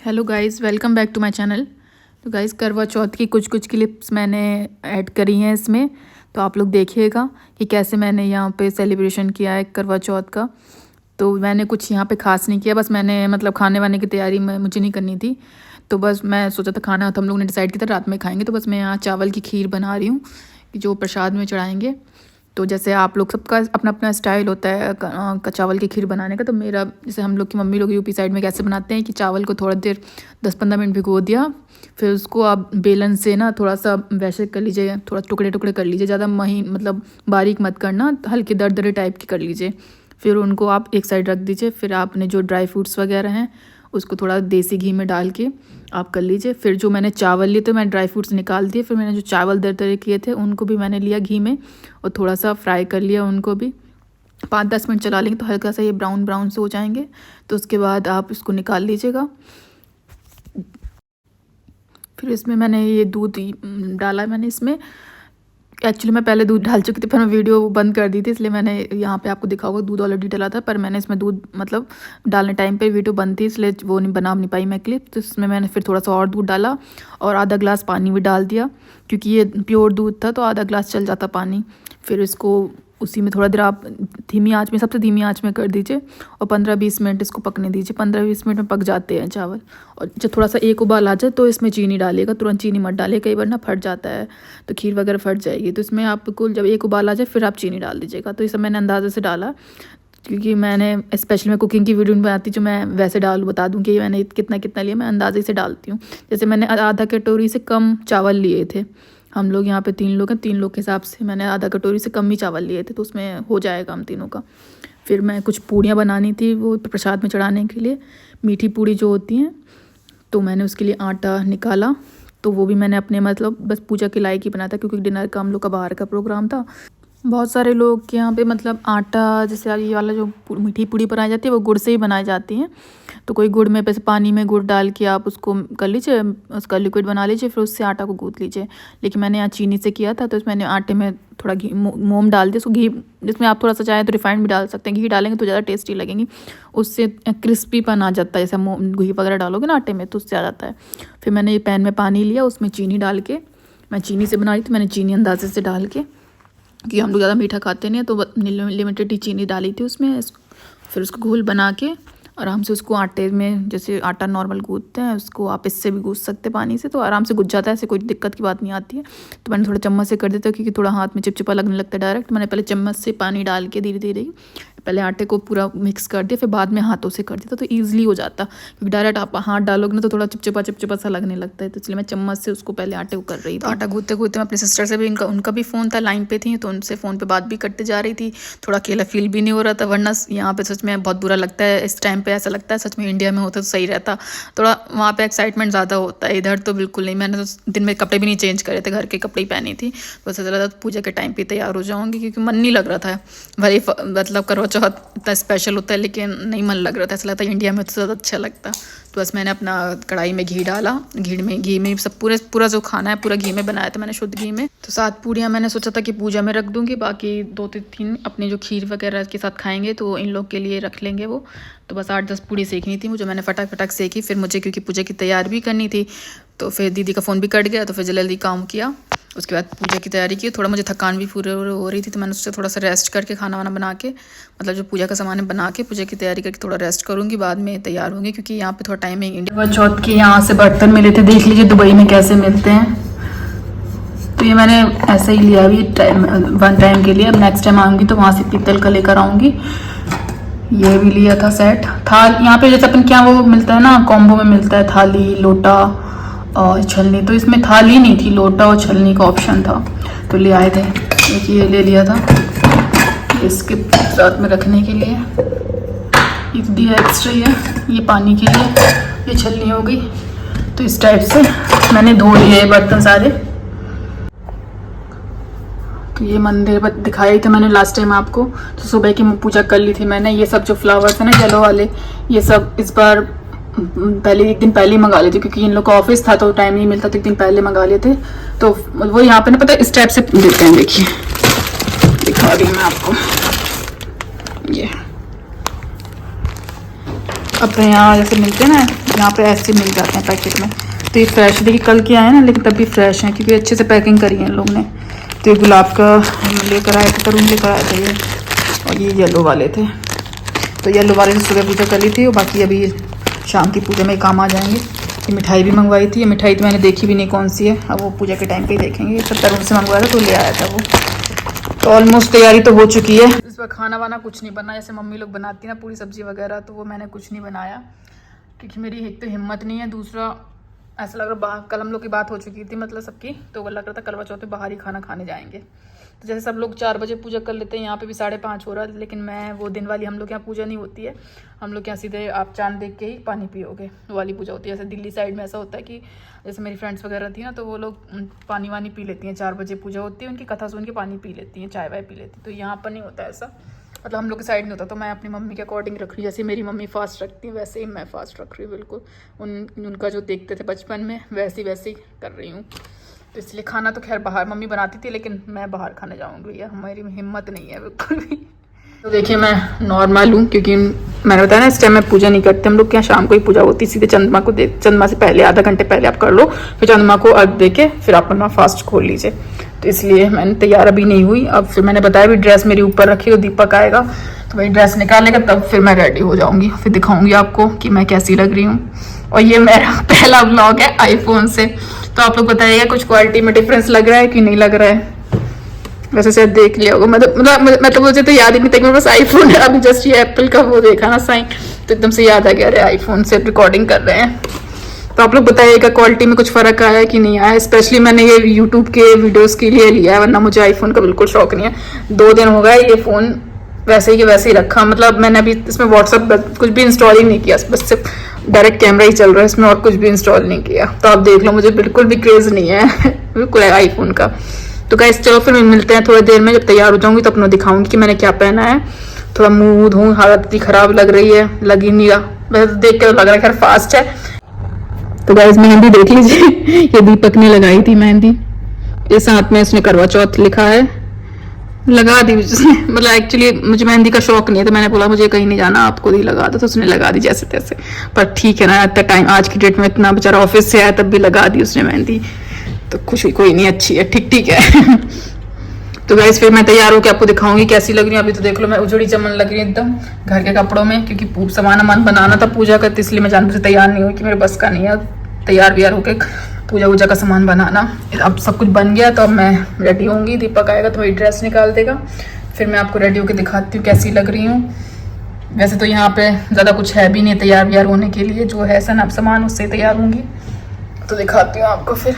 Hello guys, welcome back to my channel. तो guys, Karva Chauth की कुछ क्लिप्स मैंने ऐड करी हैं इसमें, तो आप लोग देखिएगा कि कैसे मैंने यहाँ पे सेलिब्रेशन किया है करवा चौथ का। तो मैंने कुछ यहाँ पे ख़ास नहीं किया, बस मैंने मतलब खाने वाने की तैयारी में मुझे नहीं करनी थी। तो बस मैं सोचा था खाना तो हम लोग ने डिसाइड किया था रात में खाएंगे, तो बस मैं यहाँ चावल की खीर बना रही हूँ कि जो प्रसाद में चढ़ाएँगे। तो जैसे आप लोग सबका अपना अपना स्टाइल होता है चावल की खीर बनाने का। तो मेरा जैसे हम लोग की मम्मी लोग यूपी साइड में कैसे बनाते हैं कि चावल को थोड़ा देर 10-15 मिनट भिगो दिया, फिर उसको आप बेलन से ना थोड़ा सा वैसे कर लीजिए, थोड़ा टुकड़े टुकड़े कर लीजिए, ज़्यादा महीन मतलब बारीक मत करना, हल्के दरदरे टाइप की कर लीजिए। फिर उनको आप एक साइड रख दीजिए। फिर आपने जो ड्राई फ्रूट्स वगैरह हैं उसको थोड़ा देसी घी में डाल के आप कर लीजिए। फिर जो मैंने चावल लिए थे मैं ड्राई फ्रूट्स निकाल दिए, फिर मैंने जो चावल दरदरे किए थे उनको भी मैंने लिया घी में और थोड़ा सा फ्राई कर लिया उनको भी। 5-10 मिनट चला लेंगे तो हल्का सा ये ब्राउन ब्राउन से हो जाएंगे। तो उसके बाद आप इसको निकाल लीजिएगा। फिर इसमें मैंने ये दूध डाला है मैंने इसमें। एक्चुअली मैं पहले दूध डाल चुकी थी, पर मैं वीडियो बंद कर दी थी, इसलिए मैंने यहाँ पे आपको दिखा होगा दूध ऑलरेडी डाला था, पर मैंने इसमें दूध मतलब डालने टाइम पे वीडियो बंद थी इसलिए वो नहीं बना नहीं पाई मैं क्लिप। तो इसमें मैंने फिर थोड़ा सा और दूध डाला और आधा ग्लास पानी भी डाल दिया, क्योंकि ये प्योर दूध था तो आधा ग्लास चल जाता पानी। फिर इसको उसी में थोड़ा देर आप धीमी आंच में, सबसे धीमी आंच में कर दीजिए और 15-20 मिनट इसको पकने दीजिए। 15-20 मिनट में पक जाते हैं चावल। और जब थोड़ा सा एक उबाल आ जाए तो इसमें चीनी डालिएगा, तुरंत चीनी मत डालिए, कई बार ना फट जाता है तो खीर वगैरह फट जाएगी। तो इसमें आपको जब एक उबाल आ जाए फिर आप चीनी डाल दीजिएगा। तो ये सब मैंने अंदाजे से डाला, क्योंकि मैंने स्पेशली मैं कुकिंग की वीडियो नहीं बनाती जो मैं वैसे बता दूँ कि मैंने कितना कितना लिया, मैं अंदाजे से डालती हूँ। जैसे मैंने आधा कटोरी से कम चावल लिए थे, हम लोग यहाँ पे 3 लोग हैं, 3 लोग के हिसाब से मैंने आधा कटोरी से कम ही चावल लिए थे, तो उसमें हो जाएगा हम तीनों का। फिर मैं कुछ पूड़ियाँ बनानी थी वो प्रसाद में चढ़ाने के लिए, मीठी पूड़ी जो होती हैं, तो मैंने उसके लिए आटा निकाला। तो वो भी मैंने अपने मतलब बस पूजा के लायक ही बनाया था, क्योंकि डिनर का हम लोग का बाहर का प्रोग्राम था। बहुत सारे लोग के यहाँ पे मतलब आटा, जैसे ये वाला जो मीठी पूड़ी बनाई जाती है वो गुड़ से ही बनाई जाती है। तो कोई गुड़ में पैसे पानी में गुड़ डाल के आप उसको कर लीजिए, उसका लिक्विड बना लीजिए, फिर उससे आटा को गूँथ लीजिए। लेकिन मैंने यहाँ चीनी से किया था, तो मैंने आटे में थोड़ा घी मोम डाल दिया, उसको घी, जिसमें आप थोड़ा सा चाहे तो रिफाइंड भी डाल सकते हैं, घी डालेंगे तो ज़्यादा टेस्टी लगेंगी, उससे क्रिस्पीपन आ जाता है। जैसे घी वगैरह डालोगे ना आटे में तो उससे आ जाता है। फिर मैंने ये पैन में पानी लिया, उसमें चीनी डाल के, मैं चीनी से बना रही थी, मैंने चीनी अंदाजे से डाल के, कि हम लोग ज़्यादा मीठा खाते नहीं है तो लिमिटेड ही चीनी डाली थी उसमें। फिर उसको घोल बना के आराम से उसको आटे में, जैसे आटा नॉर्मल गूँथते हैं उसको आप इससे भी गूँथ सकते पानी से, तो आराम से गुज जाता है, ऐसे कोई दिक्कत की बात नहीं आती है। तो मैंने थोड़ा चम्मच से कर देता, क्योंकि थोड़ा हाथ में चिपचिपा लगने लगता है डायरेक्ट। मैंने पहले चम्मच से पानी डाल के धीरे धीरे पहले आटे को पूरा मिक्स कर दिया, फिर बाद में हाथों से कर देता तो ईजिली हो जाता, क्योंकि डायरेक्ट आप हाथ डालोगे ना तो थोड़ा चिपचिपा सा लगने लगता है। तो इसलिए मैं चम्मच से उसको पहले आटे को कर रही थी। तो आटा गूँथते गूँथते मैं अपनी सिस्टर से भी, उनका भी फ़ोन था, लाइन पे थी, तो उनसे फ़ोन पे बात भी करते जा रही थी। थोड़ा अकेला फील भी नहीं हो रहा था, वरना यहाँ पे सच में बहुत बुरा लगता है इस टाइम पे, ऐसा लगता है सच में इंडिया में होता तो सही रहता, थोड़ा वहाँ पे एक्साइटमेंट ज़्यादा होता है, इधर तो बिल्कुल नहीं। मैंने तो दिन में कपड़े भी नहीं चेंज करे थे, घर के कपड़े ही पहनी थी, तो ऐसा लगा था पूजा के टाइम पे तैयार हो जाऊँगी, क्योंकि मन नहीं लग रहा था। भले मतलब करवा चौथ इतना स्पेशल होता है लेकिन नहीं मन लग रहा था, ऐसा लगता है इंडिया में तो ज़्यादा अच्छा लगता। तो बस मैंने अपना कढ़ाई में घी डाला, घी में सब पूरा जो खाना है पूरा घी में बनाया था मैंने, शुद्ध घी में। तो 7 पूड़ियाँ मैंने सोचा था कि पूजा में रख दूँगी, बाकी 2-3 अपने जो खीर वगैरह के साथ खाएंगे तो इन लोग के लिए रख लेंगे वो। तो बस 8-10 पूड़ी सेकनी थी मुझे, मैंने फटाक सेकी। फिर मुझे क्योंकि पूजा की तैयारी भी करनी थी, तो फिर दीदी का फ़ोन भी कट गया, तो फिर जल्दी काम किया। उसके बाद पूजा की तैयारी की। थोड़ा मुझे थकान भी पूरी हो रही थी, तो मैंने उससे थोड़ा सा रेस्ट करके खाना वाना बना के, मतलब जो पूजा का सामान बना के पूजा की तैयारी करके थोड़ा रेस्ट करूँगी, बाद में तैयार होंगी, क्योंकि यहाँ पे थोड़ा टाइम है। इंडिया चौथ के यहाँ से बर्तन मिले थे, देख लीजिए दुबई में कैसे मिलते हैं। तो ये मैंने ऐसे ही लिया अभी वन टाइम के लिए, अब नेक्स्ट टाइम आऊँगी तो वहाँ से पीतल का लेकर आऊँगी। ये भी लिया था सेट थाल, यहाँ पे जैसे अपन क्या वो मिलता है ना, कॉम्बो में मिलता है थाली, लोटा और छलनी, तो इसमें थाली नहीं थी, लोटा और छलनी का ऑप्शन था, तो ले आए थे। एक ये ले लिया था इसके साथ में रखने के लिए, एक दिया एक्स्ट्रा ये पानी के लिए, ये छलनी हो गई। तो इस टाइप से मैंने धो लिए बर्तन सारे। तो ये मंदिर दिखाई थे मैंने लास्ट टाइम आपको, तो सुबह की पूजा कर ली थी मैंने। ये सब जो फ्लावर्स है ना येलो वाले, ये सब इस बार पहले एक दिन पहले ही मंगा लेते, क्योंकि इन लोग का ऑफिस था तो टाइम नहीं मिलता, तो एक दिन पहले मंगा लेते। तो वो यहाँ पे ना पता है इस टाइप से देते हैं, देखिए दिखा रही हूँ मैं आपको। ये अपने यहाँ जैसे मिलते हैं ना, यहाँ पे ऐसे मिल जाते हैं पैकेट में। तो ये फ्रेश देखिए कल के आए ना, लेकिन तब भी फ्रेश हैं क्योंकि अच्छे से पैकिंग करी है इन लोग ने। तो ये गुलाब का हम लेकर आए थे, तरुण लेकर आए थे ये, और ये येलो वाले थे। तो येलो वाले से सुबह पूजा कर ली थी, और बाकी अभी शाम की पूजा में काम आ जाएंगे। ये मिठाई भी मंगवाई थी, ये मिठाई तो मैंने देखी भी नहीं कौन सी है, अब वो पूजा के टाइम पे ही देखेंगे। सब तरुण से मंगवाया था तो ले आया था वो। तो ऑलमोस्ट तैयारी तो हो चुकी है। इस बार खाना वाना कुछ नहीं बना, जैसे मम्मी लोग बनाती ना पूरी सब्जी वगैरह, तो वो मैंने कुछ नहीं बनाया क्योंकि मेरी एक तो हिम्मत नहीं है, दूसरा ऐसा लग रहा कल हम लोग की बात हो चुकी थी मतलब सबकी, तो वो लग रहा था करवा चौथ पे बाहर ही खाना खाने जाएंगे। तो जैसे सब लोग 4 बजे पूजा कर लेते हैं, यहाँ पे भी 5:30 हो रहा है, लेकिन मैं वो दिन वाली, हम लोग यहाँ पूजा नहीं होती है, हम लोग यहाँ सीधे आप चांद देख के ही पानी पियोगे वो वाली पूजा होती है। जैसे दिल्ली साइड में ऐसा होता है कि जैसे मेरी फ्रेंड्स वगैरह थी ना, तो वो लोग पानी वानी पी लेती हैं, 4 बजे पूजा होती है उनकी, कथा सुन के पानी पी लेती हैं, चाय वाय पी लेती। तो यहाँ पर नहीं होता ऐसा, मतलब हम लोग के साइड नहीं होता। तो मैं अपनी मम्मी के अकॉर्डिंग रख रही हूँ, जैसे मेरी मम्मी फास्ट रखती है वैसे ही मैं फास्ट रख रही हूँ बिल्कुल। उनका जो देखते थे बचपन में वैसे ही कर रही हूँ। तो इसलिए खाना तो खैर बाहर मम्मी बनाती थी, लेकिन मैं बाहर खाने जाऊँगी भैया, हमारी हिम्मत नहीं है बिल्कुल भी। तो देखिए मैं नॉर्मल हूँ क्योंकि मैंने बताया ना इस टाइम मैं पूजा नहीं करती, हम लोग के यहाँ शाम को ही पूजा होती है, सीधे चंद्रमा को चंद्रमा से पहले आधा घंटे पहले आप कर लो, फिर चंद्रमा को अर्घ दे के फिर आप अपना फास्ट खोल लीजिए। तो इसलिए मैंने तैयार अभी नहीं हुई। अब फिर मैंने बताया भी ड्रेस मेरी ऊपर रखी, तो दीपक आएगा तो वही ड्रेस निकालेगा, तब फिर मैं रेडी हो जाऊँगी, फिर दिखाऊँगी आपको कि मैं कैसी लग रही हूँ। और ये मेरा पहला व्लॉग है आईफोन से, तो आप लोग बताइएगा कुछ क्वालिटी में डिफरेंस लग रहा है कि नहीं लग रहा है। वैसे शायद देख लिया होगा, मैं तो मुझे तो याद ही नहीं था, मेरे पास आईफोन है। अभी जस्ट ये एप्पल का वो देखा ना साइन, तो एकदम से याद आ गया, अरे आईफोन से रिकॉर्डिंग कर रहे हैं। तो आप लोग बताइएगा क्वालिटी में कुछ फ़र्क आया है कि नहीं आया। स्पेशली मैंने ये यूट्यूब के वीडियोस के लिए लिया है, वरना मुझे आईफोन का बिल्कुल शौक नहीं है। 2 दिन हो गए ये फ़ोन वैसे ही वैसे ही रखा, मतलब मैंने अभी इसमें व्हाट्सअप कुछ भी इंस्टॉल ही नहीं किया, बस सिर्फ डायरेक्ट कैमरा ही चल रहा है इसमें, और कुछ भी इंस्टॉल नहीं किया। तो आप देख लो मुझे बिल्कुल भी क्रेज़ नहीं है बिल्कुल आईफोन का। तो गाइस चलो फिर मिलते हैं थोड़ी देर में, जब तैयार हो जाऊंगी तो अपना दिखाऊंगी कि मैंने क्या पहना है। थोड़ा मुंह धूँ, हालत इतनी खराब लग रही है, लग ही नहीं रहा, वैसे देख के लग रहा है खैर फास्ट है। तो गाइस मेहंदी देख लीजिए ये दीपक ने लगाई थी मेहंदी, ये साथ में इसने करवा चौथ लिखा है, लगा दी उसने। मतलब एक्चुअली मुझे मेहंदी का शौक नहीं है, तो मैंने बोला मुझे कहीं नहीं जाना, आपको ही लगा दो, तो उसने लगा दी जैसे तैसे। पर ठीक है ना, इतना टाइम आज की डेट में, इतना बेचारा ऑफिस से आया तब भी लगा दी उसने मेहंदी, तो खुशी कोई नहीं, अच्छी है, ठीक ठीक है तो गाइस फिर मैं तैयार होकर आपको दिखाऊंगी कैसी लग रही है। अभी तो देख लो मैं उजड़ी चमन लग रही है एकदम घर के कपड़ों में, क्योंकि सामान बनाना था पूजा का, इसलिए मैं जानबूझ से तैयार नहीं हुई कि मेरे बस का नहीं है तैयार व्यार होकर पूजा वूजा का सामान बनाना। अब सब कुछ बन गया, तो अब मैं रेडी होंगी, दीपक आएगा तो वही ड्रेस निकाल देगा, फिर मैं आपको रेडी होकर दिखाती हूँ कैसी लग रही हूँ। वैसे तो यहाँ पे ज़्यादा कुछ है भी नहीं तैयार व्यार होने के लिए, जो है सामान उससे तैयार होंगी, तो दिखाती हूँ आपको फिर।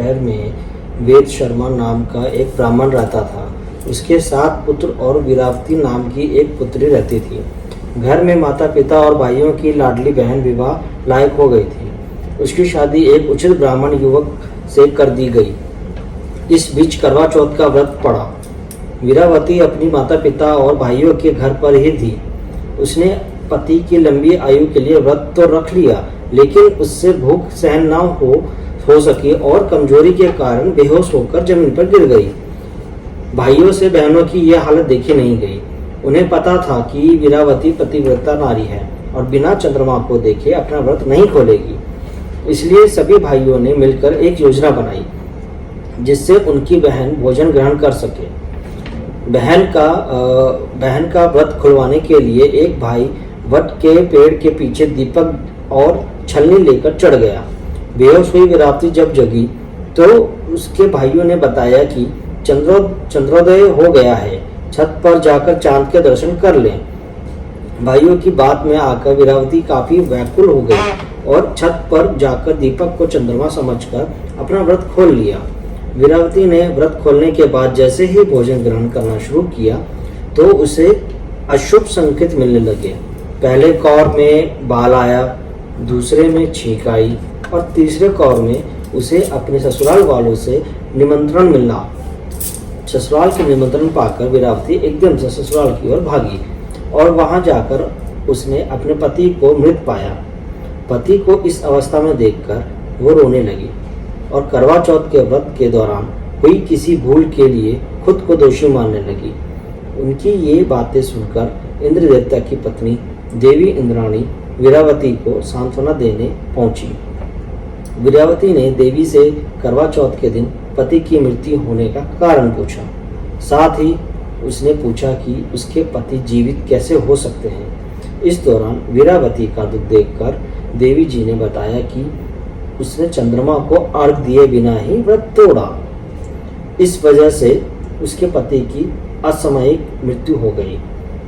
शहर में वेद शर्मा नाम का एक ब्राह्मण रहता था। उसके 7 पुत्र और वीरावती नाम की एक पुत्री रहती थी। घर में माता पिता और भाइयों की लाडली बहन विवाह लायक हो गई थी। उसकी शादी एक उचित ब्राह्मण युवक से कर दी गई। इस बीच करवा चौथ का व्रत पड़ा। वीरावती अपनी माता पिता और भाइयों के घर पर ही थी। उसने पति की लंबी आयु के लिए व्रत तो रख लिया, लेकिन उससे भूख सहन न हो सकी और कमजोरी के कारण बेहोश होकर जमीन पर गिर गई। भाइयों से बहनों की यह हालत देखी नहीं गई। उन्हें पता था कि वीरावती पतिव्रता नारी है और बिना चंद्रमा को देखे अपना व्रत नहीं खोलेगी। इसलिए सभी भाइयों ने मिलकर एक योजना बनाई जिससे उनकी बहन भोजन ग्रहण कर सके। बहन का व्रत खुलवाने के लिए एक भाई वट के पेड़ के पीछे दीपक और छलनी लेकर चढ़ गया। बेहोश हुई वीरावती जब जगी तो उसके भाइयों ने बताया कि चंद्रोदय हो गया है, छत पर जाकर चांद के दर्शन कर लें। भाइयों की बात में आकर वीरावती काफी व्याकुल हो गई और छत पर जाकर दीपक को चंद्रमा समझकर अपना व्रत खोल लिया। वीरावती ने व्रत खोलने के बाद जैसे ही भोजन ग्रहण करना शुरू किया तो उसे अशुभ संकेत मिलने लगे। पहले कौर में बाल आया, दूसरे में छींक आई और तीसरे कौर में उसे अपने ससुराल वालों से निमंत्रण मिला। ससुराल के निमंत्रण पाकर वीरावती एकदम से ससुराल की ओर भागी और वहां जाकर उसने अपने पति को मृत पाया। पति को इस अवस्था में देखकर वो रोने लगी और करवा चौथ के व्रत के दौरान हुई किसी भूल के लिए खुद को दोषी मानने लगी। उनकी ये बातें सुनकर इंद्र देवता की पत्नी देवी इंद्राणी वीरावती को सांत्वना देने पहुंची। वीरावती ने देवी से करवा चौथ के दिन पति की मृत्यु होने का कारण पूछा। साथ ही उसने पूछा कि उसके पति जीवित कैसे हो सकते हैं। इस दौरान वीरावती का दुख देखकर देवी जी ने बताया कि उसने चंद्रमा को अर्घ दिए बिना ही व्रत तोड़ा। इस वजह से उसके पति की असामयिक मृत्यु हो गई।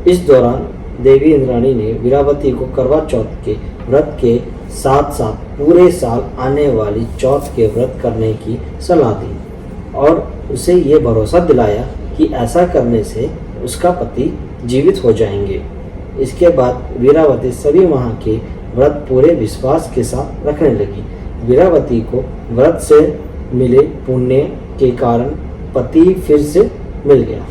इस दौरान देवी इंद्राणी ने वीरावती को करवा चौथ के व्रत के साथ साथ पूरे साल आने वाली चौथ के व्रत करने की सलाह दी और उसे ये भरोसा दिलाया कि ऐसा करने से उसका पति जीवित हो जाएंगे। इसके बाद वीरावती सभी माह के व्रत पूरे विश्वास के साथ रखने लगी। वीरावती को व्रत से मिले पुण्य के कारण पति फिर से मिल गया।